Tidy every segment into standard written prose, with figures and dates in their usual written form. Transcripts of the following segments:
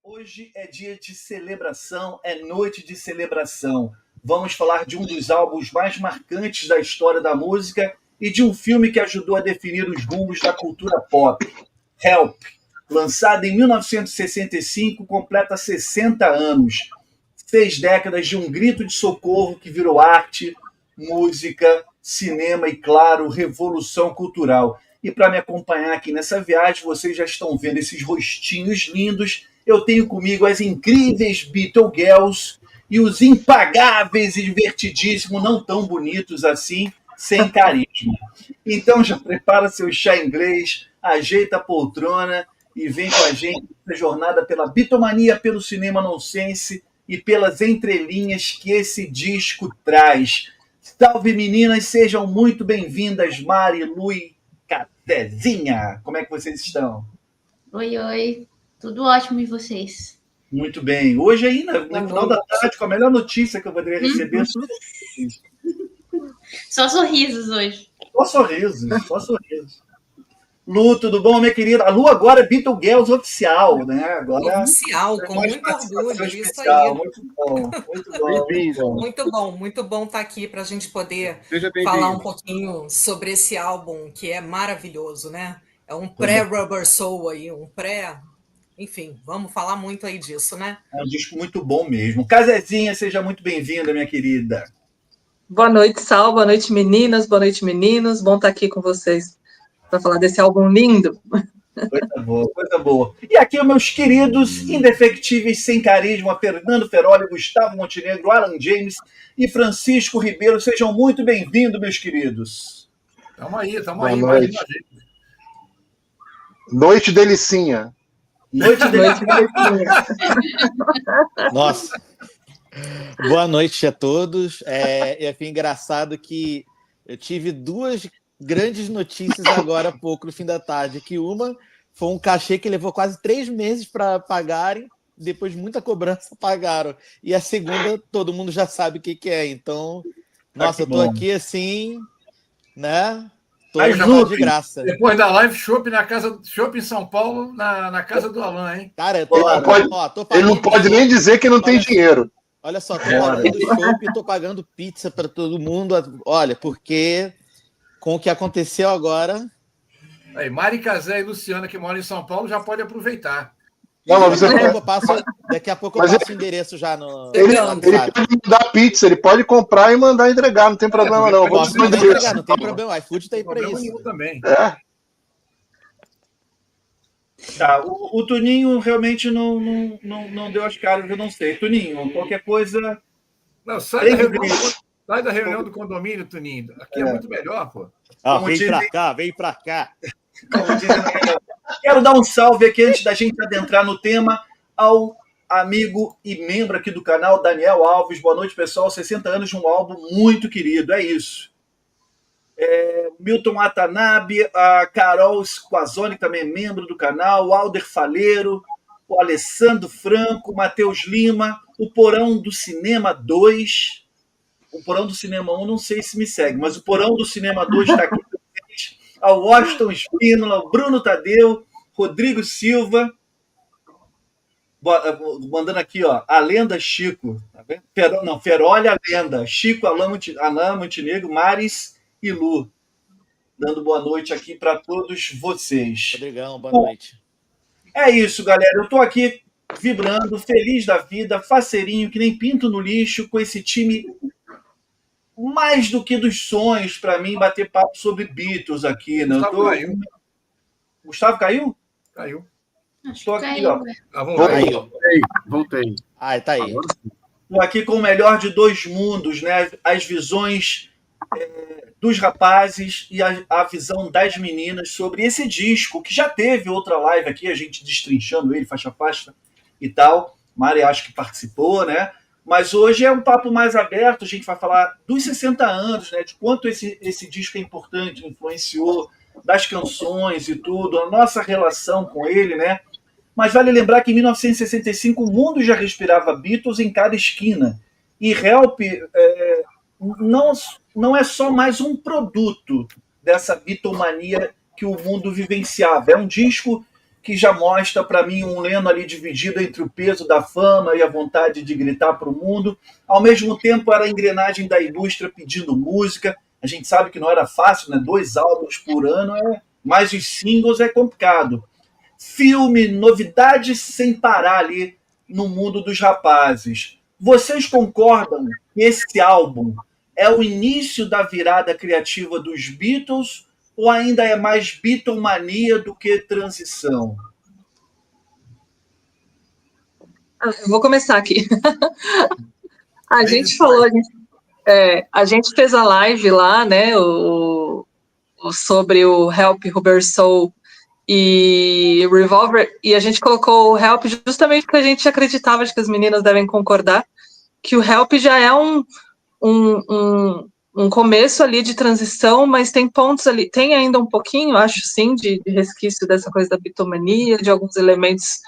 Hoje é dia de celebração, é noite de celebração. Vamos falar de um dos álbuns mais marcantes da história da música e de um filme que ajudou a definir os rumos da cultura pop. Help, lançado em 1965, completa 60 anos. 6 décadas de um grito de socorro que virou arte, música, cinema e, claro, revolução cultural. E para me acompanhar aqui nessa viagem, vocês já estão vendo esses rostinhos lindos. Eu tenho comigo as incríveis Beatlegirls e os impagáveis e divertidíssimos, não tão bonitos assim, sem carisma. Então já prepara seu chá inglês, ajeita a poltrona e vem com a gente nessa jornada pela bitomania, pelo cinema nonsense e pelas entrelinhas que esse disco traz. Salve, meninas, sejam muito bem-vindas, Mari, Lu e Catezinha. Como é que vocês estão? Oi, oi. Tudo ótimo e vocês? Muito bem. Hoje aí, no final da tarde, com a melhor notícia que eu poderia receber. Só sorrisos hoje. Só sorrisos, só sorrisos. Lu, tudo bom, minha querida? A Lu agora é Beatlegirls oficial, né? Agora oficial, com muito orgulho, isso especial. aí. Muito bom, muito bom. Muito bom estar aqui para a gente poder Seja falar bem-vindo. um pouquinho sobre esse álbum que é maravilhoso, né? É um pré-Rubber Soul aí, Enfim, vamos falar muito aí disso, né? É um disco muito bom mesmo. Casezinha, seja muito bem-vinda, minha querida. Boa noite, Sal. Boa noite, meninas. Boa noite, meninos. Bom estar aqui com vocês para falar desse álbum lindo. Coisa boa, coisa boa. E aqui, meus queridos indefectíveis, sem carisma, Fernando Feroli, Gustavo Montenegro, Alan James e Francisco Ribeiro. Sejam muito bem-vindos, meus queridos. Tamo aí, Boa imagina noite. a gente. Noite delicinha. Noite dele. Nossa. Boa noite a todos. Foi engraçado que eu tive duas grandes notícias agora há pouco, no fim da tarde. Que uma foi um cachê que levou quase 3 meses para pagarem, depois de muita cobrança pagaram. E a segunda, todo mundo já sabe o que é. Então, nossa, eu tô aqui assim, né? Tô de graça. Depois da live, chopp em São Paulo, na casa do Alan, hein? Cara, eu Ele não pode nem dizer que não tem dinheiro. Olha só, tô pagando chopp e tô pagando pizza para todo mundo. Olha, porque com o que aconteceu agora. Aí, Mari Casé e Luciana, que moram em São Paulo, já pode aproveitar. Não, mas você Daqui a pouco eu passo o endereço já no. Ele pode mandar pizza, ele pode comprar e mandar entregar, não tem problema não. Posso mandar entregar, não tem problema. O iFood tá aí para isso. Também. É. Tá, o Tuninho realmente não deu as caras, eu não sei. Tuninho, qualquer coisa. Não, sai da reunião do condomínio, Tuninho. Aqui é muito melhor, pô. Vem pra cá. Quero dar um salve aqui antes da gente adentrar no tema ao amigo e membro aqui do canal, Daniel Alves. Boa noite, pessoal. 60 anos de um álbum muito querido, é isso. Milton Watanabe, a Carol Squazzoni, que também é membro do canal, o Alder Faleiro, o Alessandro Franco, o Matheus Lima, o Porão do Cinema 2. O Porão do Cinema 1, não sei se me segue, mas o Porão do Cinema 2 está aqui presente. Ao Washington Espínola, o Bruno Tadeu, Rodrigo Silva, mandando aqui, ó, a lenda Chico. Feroli, a lenda. Chico, Alain Montenegro, Maris e Lu. Dando boa noite aqui para todos vocês. Rodrigão, boa noite. É isso, galera. Eu estou aqui vibrando, feliz da vida, faceirinho, que nem pinto no lixo, com esse time mais do que dos sonhos para mim bater papo sobre Beatles aqui, né? Gustavo caiu? Caiu. Estou aqui, Caiu, ó. Voltei. Ah, tá aí. Estou aqui com o melhor de dois mundos, né? As visões dos rapazes e a visão das meninas sobre esse disco, que já teve outra live aqui, a gente destrinchando ele, faixa a faixa e tal. Mari acho que participou, né? Mas hoje é um papo mais aberto, a gente vai falar dos 60 anos, né? De quanto esse disco é importante, influenciou, das canções e tudo, a nossa relação com ele, né? Mas vale lembrar que em 1965 o mundo já respirava Beatles em cada esquina. E Help não é só mais um produto dessa bitomania que o mundo vivenciava. É um disco que já mostra para mim um Lennon ali dividido entre o peso da fama e a vontade de gritar para o mundo. Ao mesmo tempo, era a engrenagem da indústria pedindo música. A gente sabe que não era fácil, né? 2 álbuns por ano, mais os singles é complicado. Filme, novidades sem parar ali no mundo dos rapazes. Vocês concordam que esse álbum é o início da virada criativa dos Beatles ou ainda é mais Beatlemania do que transição? Eu vou começar aqui. A gente falou, a gente fez a live lá, né, sobre o Help, Rubber Soul e Revolver, e a gente colocou o Help justamente porque a gente acreditava, acho que as meninas devem concordar, que o Help já é um começo ali de transição, mas tem pontos ali, tem ainda um pouquinho, acho sim, de resquício dessa coisa da bitomania, de alguns elementos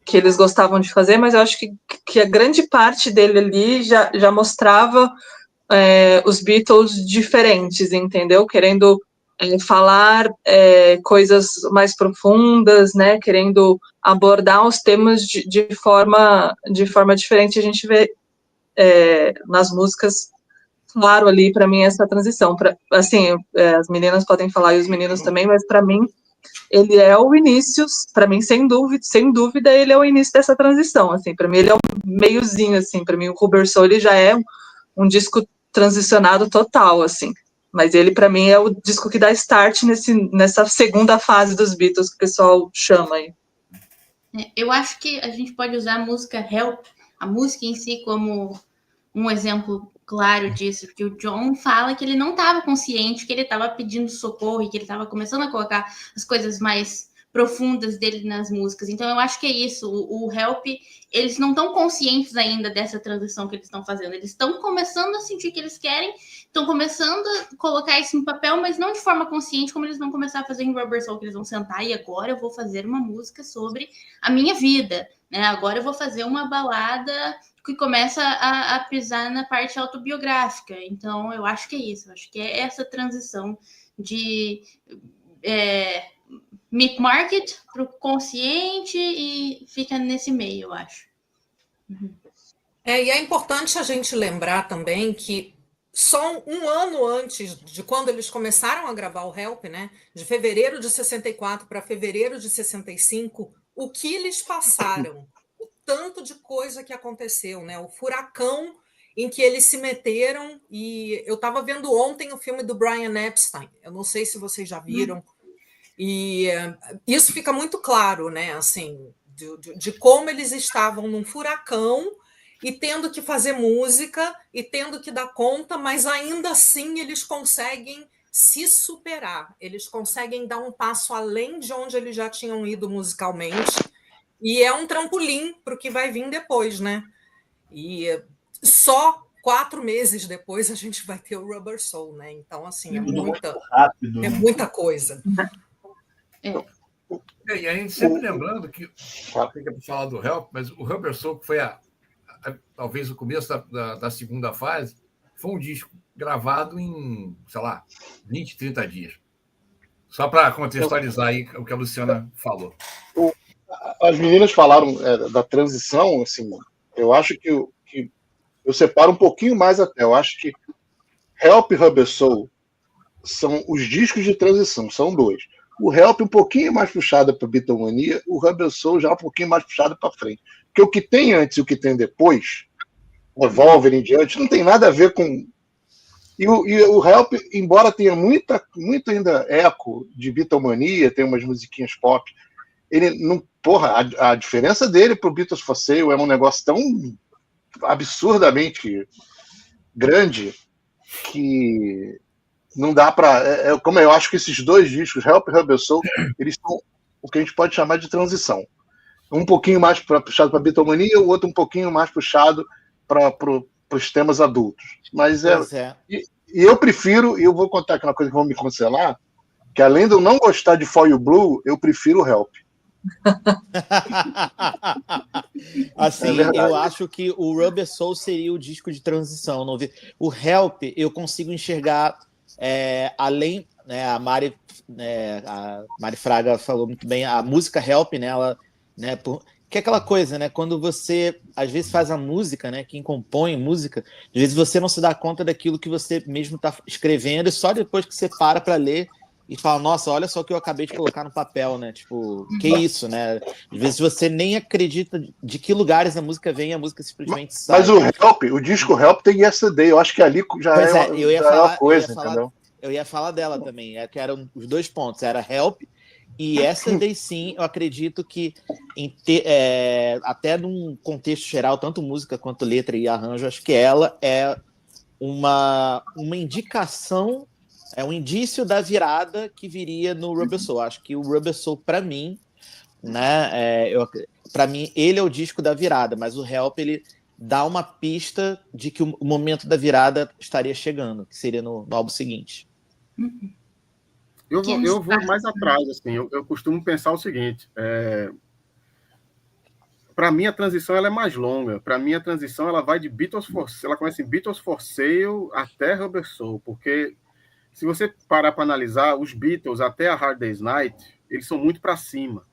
que eles gostavam de fazer, mas eu acho que a grande parte dele ali já mostrava os Beatles diferentes, entendeu? Querendo falar coisas mais profundas, né? Querendo abordar os temas de forma diferente. A gente vê nas músicas, claro, ali para mim essa transição. Assim, as meninas podem falar e os meninos também, mas para mim ele é o início, para mim sem dúvida ele é o início dessa transição. Assim, para mim ele é um meiozinho, assim. Para mim o Rubber Soul ele já é um disco transicionado total, assim. Mas ele, para mim, é o disco que dá start nessa segunda fase dos Beatles, que o pessoal chama aí. Eu acho que a gente pode usar a música Help, a música em si, como um exemplo claro disso, porque o John fala que ele não estava consciente, que ele estava pedindo socorro e que ele estava começando a colocar as coisas mais profundas dele nas músicas. Então eu acho que é isso, o Help, eles não estão conscientes ainda dessa transição que eles estão fazendo, eles estão começando a sentir que eles querem, estão começando a colocar isso no papel, mas não de forma consciente, como eles vão começar a fazer em Rubber Soul, que eles vão sentar e agora eu vou fazer uma música sobre a minha vida, né? Agora eu vou fazer uma balada que começa a pisar na parte autobiográfica. Então eu acho que é isso, eu acho que é essa transição de mid-market para o consciente e fica nesse meio, eu acho. E é importante a gente lembrar também que só um ano antes de quando eles começaram a gravar o Help, né, de fevereiro de 64 para fevereiro de 65, o que eles passaram, o tanto de coisa que aconteceu, né, o furacão em que eles se meteram. E eu estava vendo ontem o filme do Brian Epstein, eu não sei se vocês já viram, e isso fica muito claro, né, assim, de como eles estavam num furacão e tendo que fazer música e tendo que dar conta, mas ainda assim eles conseguem se superar, eles conseguem dar um passo além de onde eles já tinham ido musicalmente, e é um trampolim para o que vai vir depois, né? E só 4 meses depois a gente vai ter o Rubber Soul, né? Então, assim, rápido, é muita coisa. E a gente sempre lembrando que tem que falar do Help, mas o Rubber Soul, que foi talvez o começo da segunda fase, foi um disco gravado em, sei lá, 20, 30 dias. Só para contextualizar aí o que a Luciana falou. As meninas falaram da transição, assim, eu acho que eu separo um pouquinho mais até. Eu acho que Help e Rubber Soul são os discos de transição, são 2. O Help um pouquinho mais puxado para Beatlemania, o Rubber Soul já um pouquinho mais puxado para frente. Porque o que tem antes e o que tem depois, Revolver em diante, não tem nada a ver com... E o Help, embora tenha muito ainda eco de Beatlemania, tem umas musiquinhas pop, ele não... Porra, a diferença dele pro Beatles for Sale é um negócio tão absurdamente grande que não dá para... como eu acho que esses 2 discos, Help e Rubber Soul, eles são o que a gente pode chamar de transição. Um pouquinho mais puxado para a Beatlemania, o outro um pouquinho mais puxado para os temas adultos. Mas E eu prefiro, e eu vou contar aqui uma coisa que vão me cancelar, que além de eu não gostar de For You Blue, eu prefiro o Help. Assim, eu acho que o Rubber Soul seria o disco de transição. O Help, eu consigo enxergar além... né, a Mari Fraga falou muito bem, a música Help, né, ela, né, que é aquela coisa, né, quando você às vezes faz a música, né, quem compõe música, às vezes você não se dá conta daquilo que você mesmo está escrevendo, e só depois que você para ler e fala, nossa, olha só o que eu acabei de colocar no papel, né, tipo, que isso, né, às vezes você nem acredita de que lugares a música vem e a música simplesmente sai. Mas o disco Help tem Yesterday, eu acho que ali já é uma coisa, entendeu? Eu ia falar dela também, que eram os 2 pontos, era Help e Yesterday, sim, eu acredito que até num contexto geral, tanto música quanto letra e arranjo, acho que ela é uma indicação, é um indício da virada que viria no Rubber Soul. Acho que o Rubber Soul, para mim, né, para mim, ele é o disco da virada, mas o Help, ele dá uma pista de que o momento da virada estaria chegando, que seria no álbum seguinte. Eu vou mais atrás, assim, eu costumo pensar o seguinte, para mim a transição ela é mais longa, para mim a transição ela vai de Beatles for Sale, ela começa em Beatles for Sale até Rubber Soul, porque se você parar para analisar, os Beatles até a Hard Day's Night, eles são muito para cima,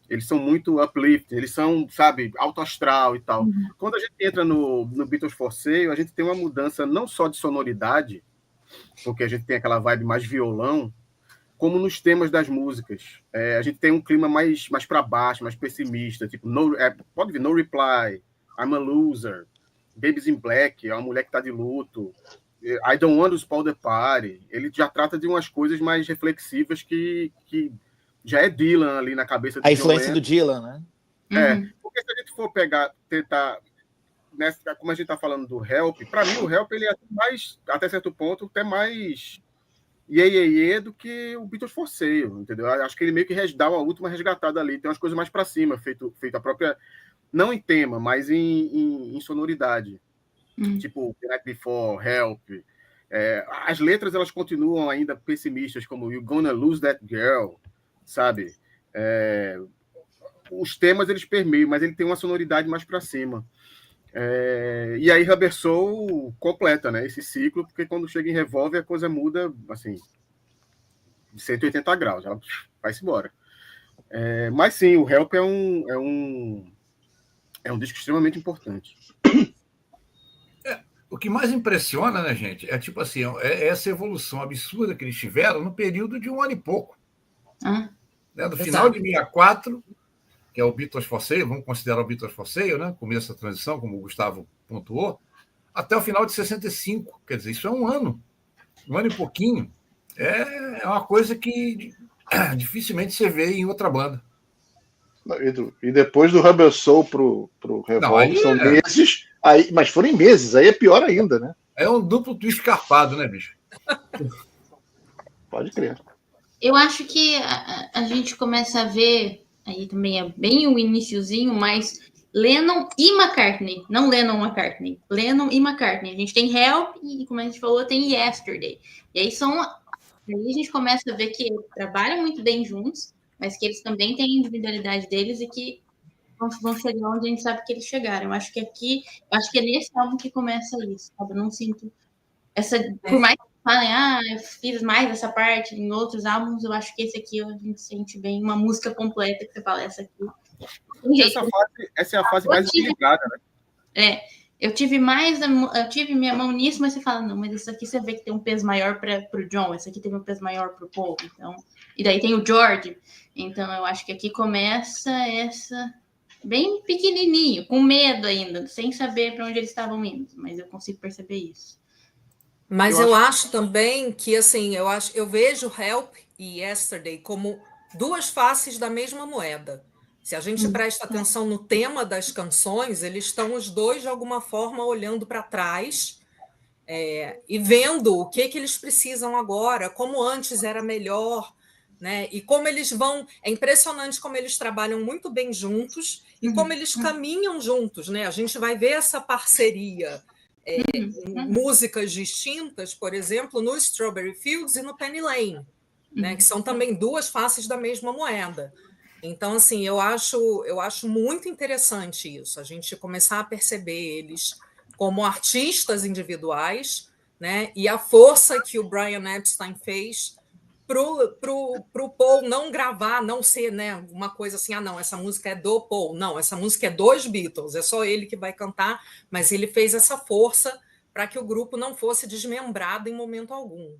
eles são muito uplifting, eles são, sabe, alto astral e tal. Quando a gente entra no Beatles for Sale, a gente tem uma mudança não só de sonoridade, porque a gente tem aquela vibe mais violão, como nos temas das músicas. A gente tem um clima mais para baixo, mais pessimista, tipo, pode vir No Reply, I'm a Loser, Babies in Black, é uma mulher que está de luto, I Don't Want to Spoil the Party. Ele já trata de umas coisas mais reflexivas que já é Dylan ali na cabeça do a influência do Dylan, né? Porque se a gente for tentar, como a gente está falando do Help, para mim o Help ele é mais, até certo ponto, até mais do que o Beatles for Sale, entendeu? Acho que ele meio que dá uma última resgatada ali, tem umas coisas mais para cima, feito a própria, não em tema, mas em sonoridade. Tipo, The Night Before, Help. As letras, elas continuam ainda pessimistas, como You're Gonna Lose That Girl, sabe? Os temas, eles permeiam, mas ele tem uma sonoridade mais para cima. E aí Rubber Soul completa, né, esse ciclo, porque quando chega em Revolver a coisa muda assim de 180 graus, ela vai-se embora. Mas sim, o Help é um disco extremamente importante. O que mais impressiona, né, gente, é tipo assim, essa evolução absurda que eles tiveram no período de 1 ano e pouco. Né, do final de 64, que é o Beatles for Sale, vamos considerar o Beatles for Sale, né? Começo da transição, como o Gustavo pontuou, até o final de 65. Quer dizer, isso é 1 ano e pouquinho. É uma coisa que dificilmente você vê em outra banda. E depois do Rubber Soul pro Revolver, são meses, mas foram em meses, aí é pior ainda, né? É um duplo twist carpado, né, bicho? Pode crer. Eu acho que a gente começa a ver, aí também é bem o iniciozinho, mas Lennon e McCartney, não Lennon-McCartney, Lennon e McCartney. A gente tem Help e, como a gente falou, tem Yesterday. E aí aí a gente começa a ver que eles trabalham muito bem juntos, mas que eles também têm a individualidade deles e que vão chegar onde a gente sabe que eles chegaram. Eu acho que é nesse álbum que começa isso, sabe? Eu não sinto por mais que falem, eu fiz mais essa parte em outros álbuns, eu acho que esse aqui a gente sente bem uma música completa que você fala, essa aqui. Essa é a fase mais equilibrada, né? Eu tive minha mão nisso, mas você fala, não, mas isso aqui você vê que tem um peso maior para o John, esse aqui tem um peso maior para o Paul, então, e daí tem o George, então eu acho que aqui começa essa bem pequenininho, com medo ainda, sem saber para onde eles estavam indo, mas eu consigo perceber isso. Mas eu acho também que, assim, eu vejo Help e Yesterday como 2 faces da mesma moeda. Se a gente presta atenção no tema das canções, eles estão os dois, de alguma forma, olhando para trás e vendo o que eles precisam agora, como antes era melhor, né? E como eles vão... É impressionante como eles trabalham muito bem juntos e como eles caminham juntos, né? A gente vai ver essa parceria em músicas distintas, por exemplo, no Strawberry Fields e no Penny Lane, né? Que são também 2 faces da mesma moeda. Então, assim, eu acho muito interessante isso, a gente começar a perceber eles como artistas individuais, né? E a força que o Brian Epstein fez pro Paul não gravar, não ser, né, uma coisa assim, não, essa música é do Paul, não, essa música é dos Beatles, é só ele que vai cantar, mas ele fez essa força para que o grupo não fosse desmembrado em momento algum.